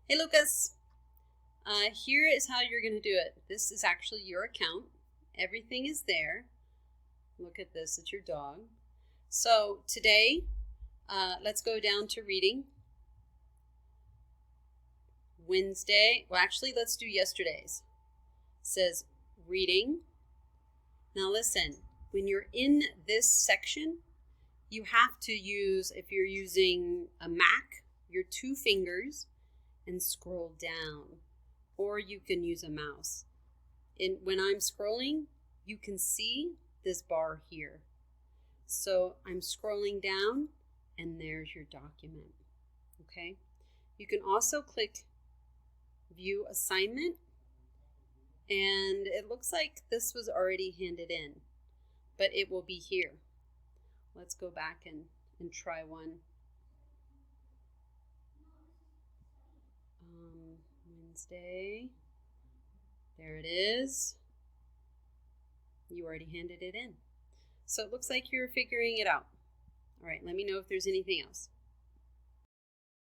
Hey Lucas, here is how you're going to do it. This is actually your account. Everything is there. Look at this, it's your dog. So today, let's go down to reading. Wednesday, well actually let's do yesterday's. It says reading. Now listen, when you're in this section, you have to use, if you're using a Mac, your two fingers and scroll down. Or you can use a mouse. When I'm scrolling, you can see this bar here. So I'm scrolling down and there's your document. Okay. You can also click view assignment, and it looks like this was already handed in, but it will be here. Let's go back and try one. Wednesday. There it is. You already handed it in. So it looks like you're figuring it out. All right, let me know if there's anything else.